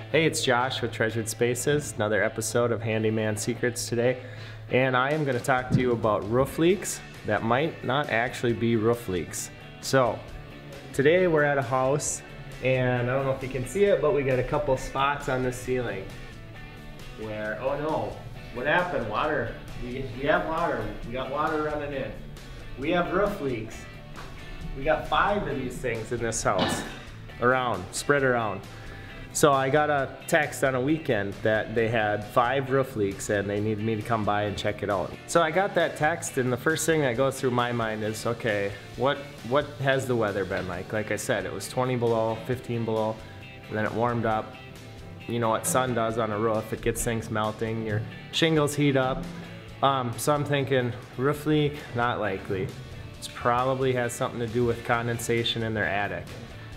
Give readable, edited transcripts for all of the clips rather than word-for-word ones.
Hey, it's Josh with Treasured Spaces, another episode of Handyman Secrets today. And I am going to talk to you about roof leaks that might not actually be roof leaks. So, today we're at a house, and I don't know if you can see it, but we got a couple spots on the ceiling where, oh no, what happened? Water. We have water. We got water running in. We have roof leaks. We got 5 of these things in this house, spread around. So I got a text on a weekend that they had 5 roof leaks and they needed me to come by and check it out. So I got that text, and the first thing that goes through my mind is, okay, what has the weather been like? Like I said, it was 20 below, 15 below, and then it warmed up. You know what sun does on a roof, it gets things melting, your shingles heat up. So I'm thinking, roof leak, not likely. It probably has something to do with condensation in their attic.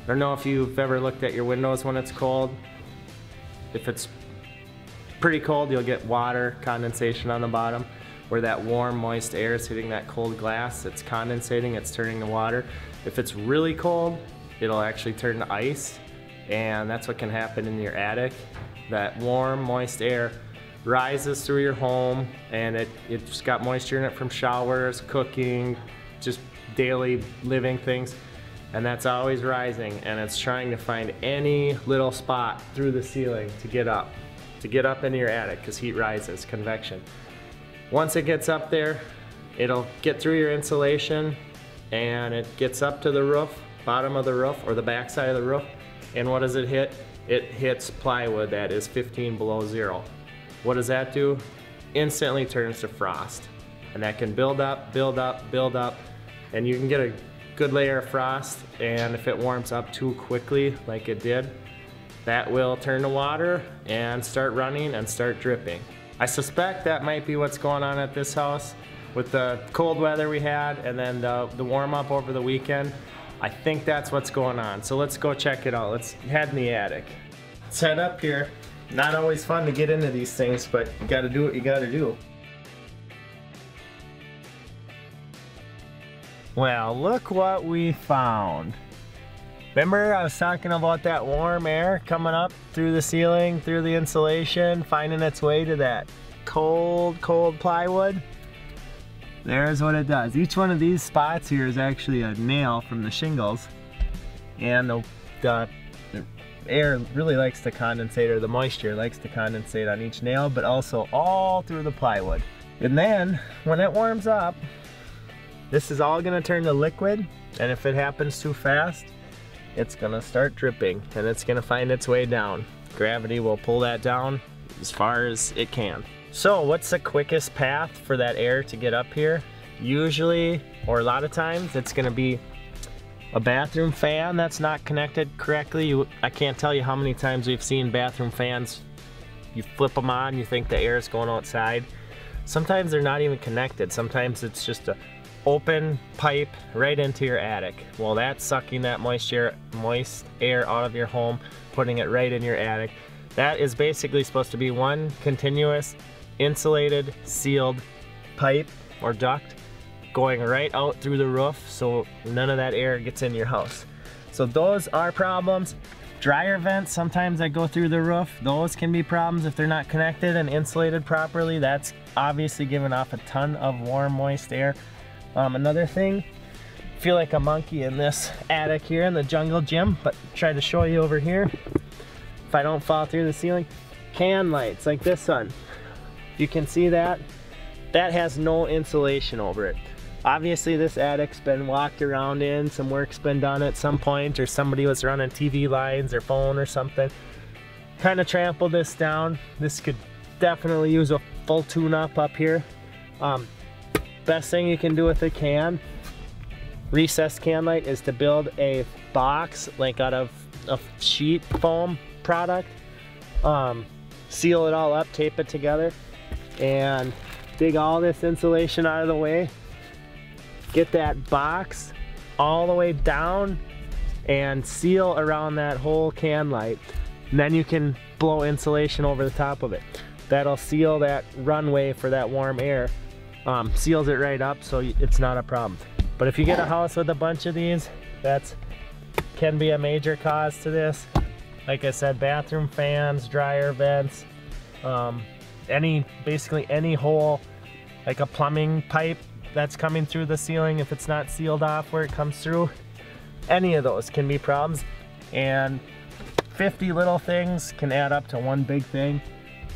I don't know if you've ever looked at your windows when it's cold. If it's pretty cold, you'll get water condensation on the bottom, where that warm, moist air is hitting that cold glass. It's condensating, it's turning to water. If it's really cold, it'll actually turn to ice, and that's what can happen in your attic. That warm, moist air rises through your home, and it's got moisture in it from showers, cooking, just daily living things. And that's always rising, and it's trying to find any little spot through the ceiling to get up into your attic, because heat rises, convection. Once it gets up there, it'll get through your insulation, and it gets up to the roof, bottom of the roof, or the back side of the roof, and what does it hit? It hits plywood that is 15 below zero. What does that do? Instantly turns to frost, and that can build up, build up, build up, and you can get a good layer of frost, and if it warms up too quickly like it did, that will turn to water and start running and start dripping. I suspect that might be what's going on at this house with the cold weather we had and then the warm up over the weekend. I think that's what's going on. So let's go check it out. Let's head in the attic. Let's head up here. Not always fun to get into these things, but you gotta do what you gotta do. Well, look what we found. Remember I was talking about that warm air coming up through the ceiling, through the insulation, finding its way to that cold plywood? There's what it does. Each one of these spots here is actually a nail from the shingles, and the air really likes to condensate, or the moisture likes to condensate on each nail, but also all through the plywood. And then when it warms up, this is all gonna turn to liquid, and if it happens too fast, it's gonna start dripping, and it's gonna find its way down. Gravity will pull that down as far as it can. So what's the quickest path for that air to get up here? Usually, or a lot of times, it's gonna be a bathroom fan that's not connected correctly. I can't tell you how many times we've seen bathroom fans, you flip them on, you think the air is going outside. Sometimes they're not even connected. Sometimes it's just a open pipe right into your attic. Well, that's sucking that moist air out of your home, putting it right in your attic. That is basically supposed to be one continuous insulated sealed pipe or duct going right out through the roof, so none of that air gets in your house. So those are problems. Dryer vents sometimes that go through the roof, those can be problems if they're not connected and insulated properly. That's obviously giving off a ton of warm, moist air. Another thing, I feel like a monkey in this attic here in the jungle gym, but try to show you over here. If I don't fall through the ceiling, can lights like this one. You can see that has no insulation over it. Obviously this attic's been walked around in, some work's been done at some point, or somebody was running TV lines or phone or something. Kind of trampled this down. This could definitely use a full tune-up up here. Best thing you can do with a recessed can light, is to build a box like out of a sheet foam product. Seal it all up, tape it together, and dig all this insulation out of the way. Get that box all the way down and seal around that whole can light. And then you can blow insulation over the top of it. That'll seal that runway for that warm air. Seals it right up, so it's not a problem. But if you get a house with a bunch of these, that's can be a major cause to this. Like I said, bathroom fans, dryer vents, basically any hole, like a plumbing pipe that's coming through the ceiling, if it's not sealed off where it comes through, any of those can be problems. And 50 little things can add up to one big thing,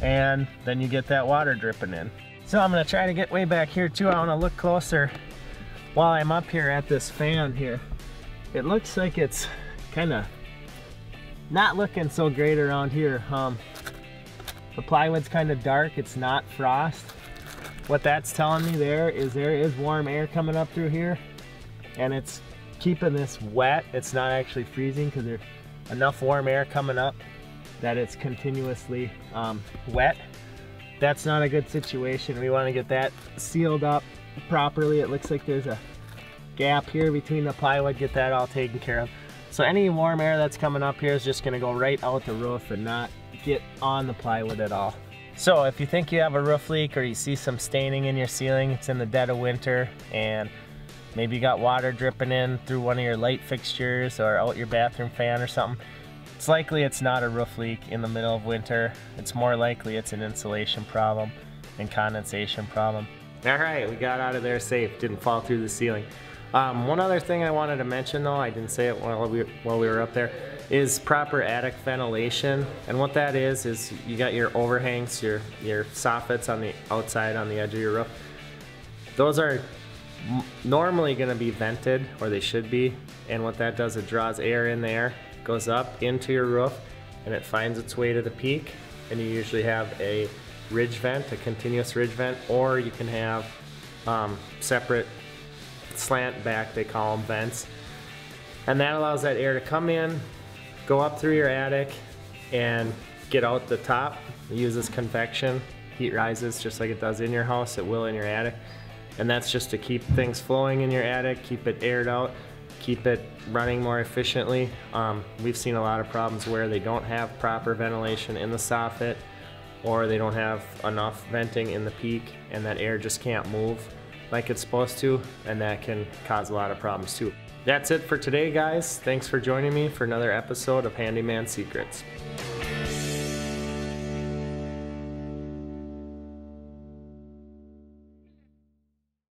and then you get that water dripping in. So I'm gonna try to get way back here too. I wanna look closer while I'm up here at this fan here. It looks like it's kind of not looking so great around here. The plywood's kind of dark, it's not frost. What that's telling me there is warm air coming up through here, and it's keeping this wet. It's not actually freezing because there's enough warm air coming up that it's continuously wet. That's not a good situation. We want to get that sealed up properly. It looks like there's a gap here between the plywood. Get that all taken care of. So any warm air that's coming up here is just going to go right out the roof and not get on the plywood at all. So if you think you have a roof leak or you see some staining in your ceiling, it's in the dead of winter, and maybe you got water dripping in through one of your light fixtures or out your bathroom fan or something, it's likely it's not a roof leak in the middle of winter. It's more likely it's an insulation problem and condensation problem. All right, we got out of there safe, didn't fall through the ceiling. One other thing I wanted to mention though, I didn't say it while we were up there, is proper attic ventilation. And what that is you got your overhangs, your soffits on the outside on the edge of your roof. Those are normally going to be vented, or they should be, and what that does, it draws air in there, goes up into your roof, and it finds its way to the peak, and you usually have a ridge vent, a continuous ridge vent, or you can have separate slant back, they call them vents, and that allows that air to come in, go up through your attic, and get out the top. It uses convection, heat rises just like it does in your house, it will in your attic. And that's just to keep things flowing in your attic, keep it aired out, keep it running more efficiently. We've seen a lot of problems where they don't have proper ventilation in the soffit, or they don't have enough venting in the peak, and that air just can't move like it's supposed to, and that can cause a lot of problems too. That's it for today, guys. Thanks for joining me for another episode of Handyman Secrets.